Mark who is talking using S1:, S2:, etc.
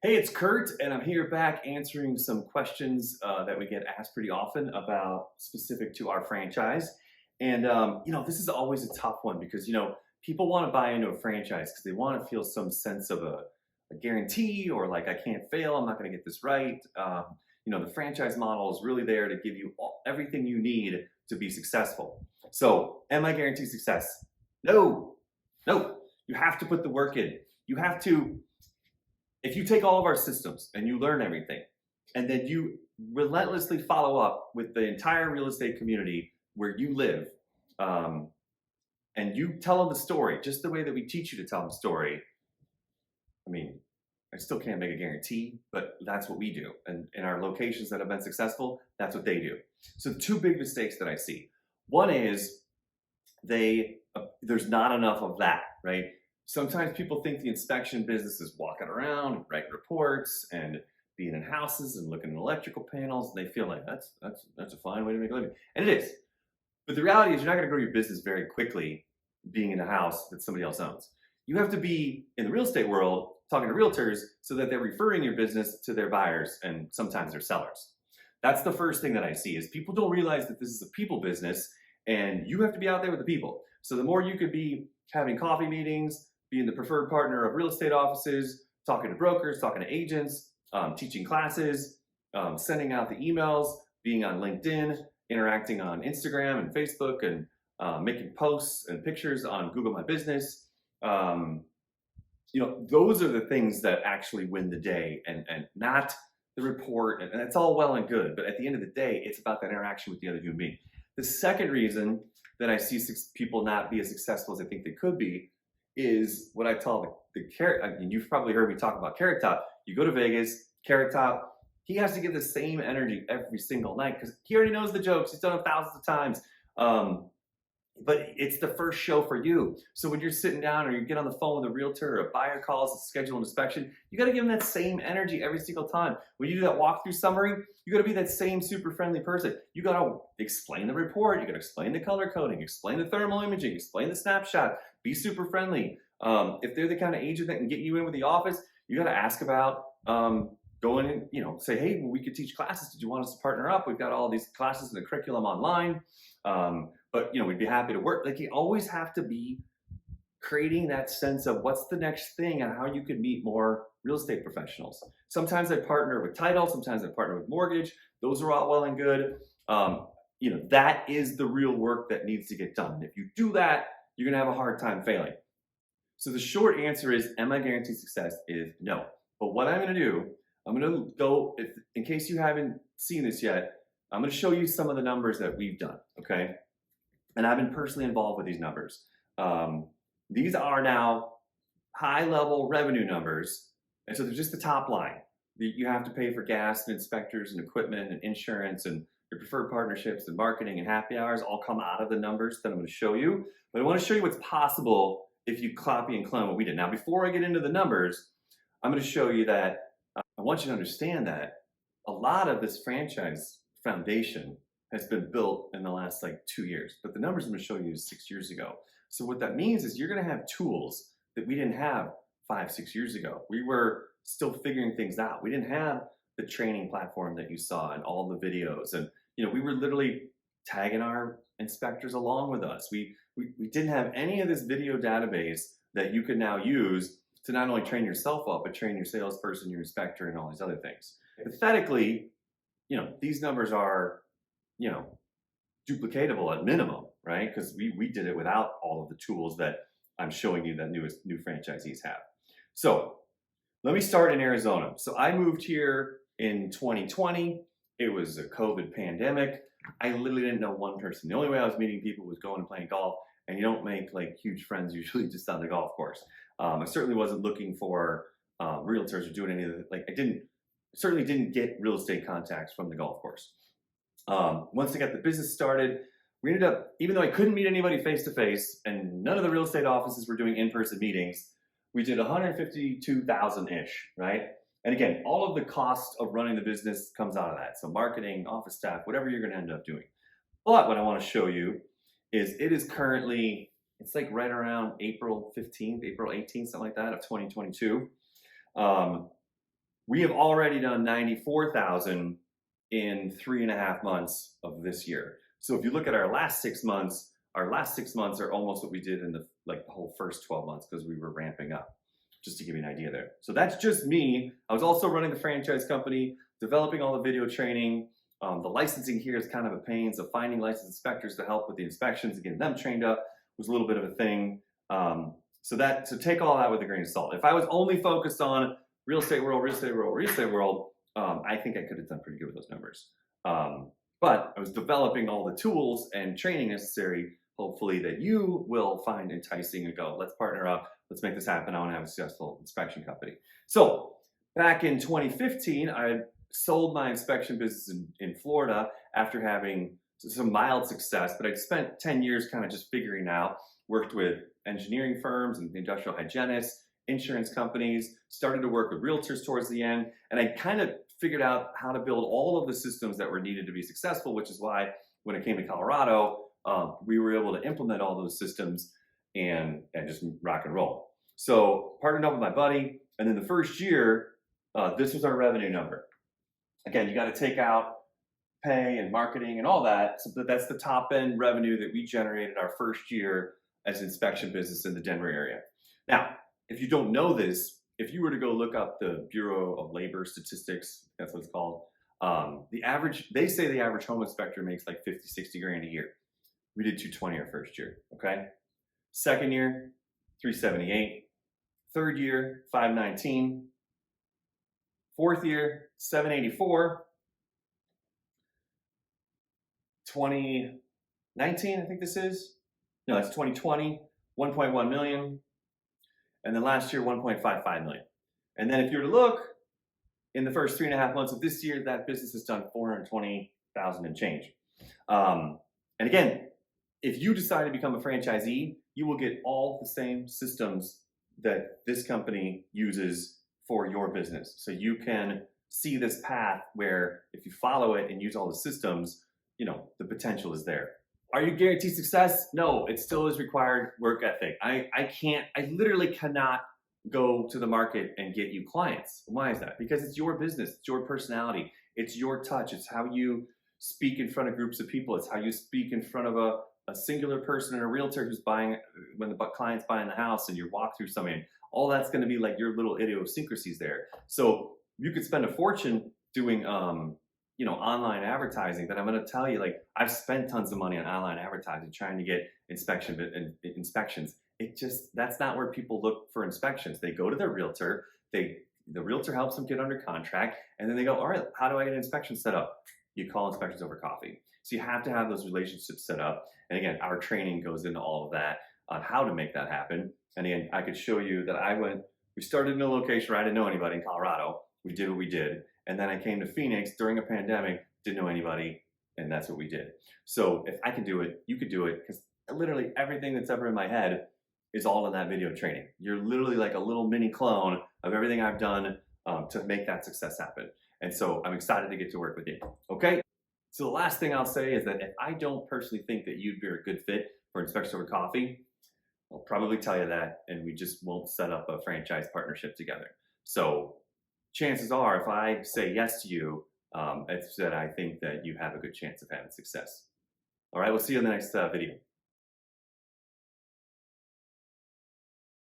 S1: Hey, it's Kurt, and I'm here back answering some questions that we get asked pretty often about specific to our franchise. And, this is always a tough one because, people want to buy into a franchise because they want to feel some sense of a guarantee or like, I can't fail, I'm not going to get this right. The franchise model is really there to give you everything you need to be successful. So, am I guaranteed success? No, no. You have to put the work in. You have to if you take all of our systems and you learn everything, and then you relentlessly follow up with the entire real estate community where you live, um, and you tell them the story just the way that we teach you to tell them the story, I mean, I still can't make a guarantee, but that's what we do. And in our locations that have been successful, that's what they do. So the two big mistakes that I see. One is there's not enough of that, right? Sometimes people think the inspection business is walking around and writing reports and being in houses and looking at electrical panels, and they feel like that's a fine way to make a living, and it is. But the reality is, you're not going to grow your business very quickly being in a house that somebody else owns. You have to be in the real estate world talking to realtors so that they're referring your business to their buyers and sometimes their sellers. That's the first thing that I see is people don't realize that this is a people business and you have to be out there with the people. So the more you could be having coffee meetings, being the preferred partner of real estate offices, talking to brokers, talking to agents, teaching classes, sending out the emails, being on LinkedIn, interacting on Instagram and Facebook, and making posts and pictures on Google My Business. Those are the things that actually win the day, and not the report. And it's all well and good, but at the end of the day, it's about that interaction with the other human being. The second reason that I see people not be as successful as I think they could be is what I call the carrot. I mean, you've probably heard me talk about Carrot Top. You go to Vegas, Carrot Top, he has to give the same energy every single night because he already knows the jokes. He's done them thousands of times. But it's the first show for you. So when you're sitting down or you get on the phone with a realtor or a buyer calls to schedule an inspection, you got to give them that same energy every single time. When you do that walkthrough summary, you got to be that same super friendly person. You got to explain the report. You got to explain the color coding, explain the thermal imaging, explain the snapshot, be super friendly. If they're the kind of agent that can get you in with the office, you got to ask about going in, say, hey, well, we could teach classes. Did you want us to partner up? We've got all these classes and the curriculum online. But we'd be happy to work. Like, you always have to be creating that sense of what's the next thing and how you could meet more real estate professionals. Sometimes I partner with title, sometimes I partner with mortgage. Those are all well and good. That is the real work that needs to get done. If you do that, you're gonna have a hard time failing. So the short answer is, am I guaranteed success? Is no. But what I'm gonna do, I'm gonna go, in case you haven't seen this yet, I'm gonna show you some of the numbers that we've done, okay? And I've been personally involved with these numbers. These are now high-level revenue numbers, and so they're just the top line. You have to pay for gas and inspectors and equipment and insurance and your preferred partnerships and marketing and happy hours all come out of the numbers that I'm going to show you. But I want to show you what's possible if you copy and clone what we did. Now, before I get into the numbers, I'm going to show you that I want you to understand that a lot of this franchise foundation has been built in the last 2 years, but the numbers I'm going to show you is 6 years ago. So what that means is you're going to have tools that we didn't have 5, 6 years ago. We were still figuring things out. We didn't have the training platform that you saw and all the videos, and we were literally tagging our inspectors along with us. We didn't have any of this video database that you could now use to not only train yourself up, but train your salesperson, your inspector, and all these other things. Hypothetically, these numbers are duplicatable at minimum, right? Because we did it without all of the tools that I'm showing you that new franchisees have. So let me start in Arizona. So I moved here in 2020. It was a COVID pandemic. I literally didn't know one person. The only way I was meeting people was going and playing golf, and you don't make huge friends usually just on the golf course. I certainly wasn't looking for realtors or doing any of the, I certainly didn't get real estate contacts from the golf course. Once I got the business started, we ended up, even though I couldn't meet anybody face to face and none of the real estate offices were doing in-person meetings, we did 152,000-ish, right? And again, all of the cost of running the business comes out of that. So marketing, office staff, whatever you're going to end up doing. But what I want to show you is it is currently, it's right around April 15th, April 18th, something like that of 2022. We have already done 94,000 in 3.5 months of this year. So if you look at our last 6 months are almost what we did in the whole first 12 months because we were ramping up, just to give you an idea there. So that's just me. I was also running the franchise company, developing all the video training. The licensing here is kind of a pain, so finding licensed inspectors to help with the inspections and getting them trained up was a little bit of a thing. So take all that with a grain of salt. If I was only focused on real estate world, I think I could have done pretty good with those numbers. But I was developing all the tools and training necessary, hopefully that you will find enticing and go, let's partner up, let's make this happen. I want to have a successful inspection company. So back in 2015, I sold my inspection business in Florida after having some mild success, but I'd spent 10 years kind of just figuring out, worked with engineering firms and industrial hygienists, insurance companies, started to work with realtors towards the end, and I kind of figured out how to build all of the systems that were needed to be successful, which is why when it came to Colorado, we were able to implement all those systems and just rock and roll. So partnered up with my buddy, and then the first year, this was our revenue number. Again, you got to take out pay and marketing and all that, so that's the top end revenue that we generated our first year as an inspection business in the Denver area. Now, if you don't know this, if you were to go look up the Bureau of Labor Statistics, that's what it's called, they say the average home inspector makes like 50, 60 grand a year. We did 220 our first year, okay? Second year, 378. Third year, 519. Fourth year, 784. 2019, I think this is. No, that's 2020, 1.1 million. And then last year, 1.55 million. And then if you were to look, in the first 3.5 months of this year, that business has done 420,000 and change. And again, if you decide to become a franchisee, you will get all the same systems that this company uses for your business. So you can see this path where if you follow it and use all the systems, the potential is there. Are you guaranteed success? No, it still is required work ethic. I literally cannot go to the market and get you clients. Why is that? Because it's your business, it's your personality, it's your touch, it's how you speak in front of groups of people, it's how you speak in front of a singular person and a realtor who's buying, when the client's buying the house and you walk through something, all that's gonna be like your little idiosyncrasies there. So you could spend a fortune doing online advertising, that I'm going to tell you, I've spent tons of money on online advertising trying to get inspections. That's not where people look for inspections. They go to their realtor, the realtor helps them get under contract, and then they go, all right, how do I get an inspection set up? You call inspections over coffee. So you have to have those relationships set up. And again, our training goes into all of that on how to make that happen. And again, I could show you that we started in a location where I didn't know anybody in Colorado. We did what we did. And then I came to Phoenix during a pandemic, didn't know anybody, and that's what we did. So if I can do it, you could do it, because literally everything that's ever in my head is all in that video training. You're literally like a little mini clone of everything I've done to make that success happen. And so I'm excited to get to work with you, okay? So the last thing I'll say is that if I don't personally think that you'd be a good fit for Inspection Over Coffee, I'll probably tell you that, and we just won't set up a franchise partnership together. So chances are, if I say yes to you, it's that I think that you have a good chance of having success. All right, we'll see you in the next video.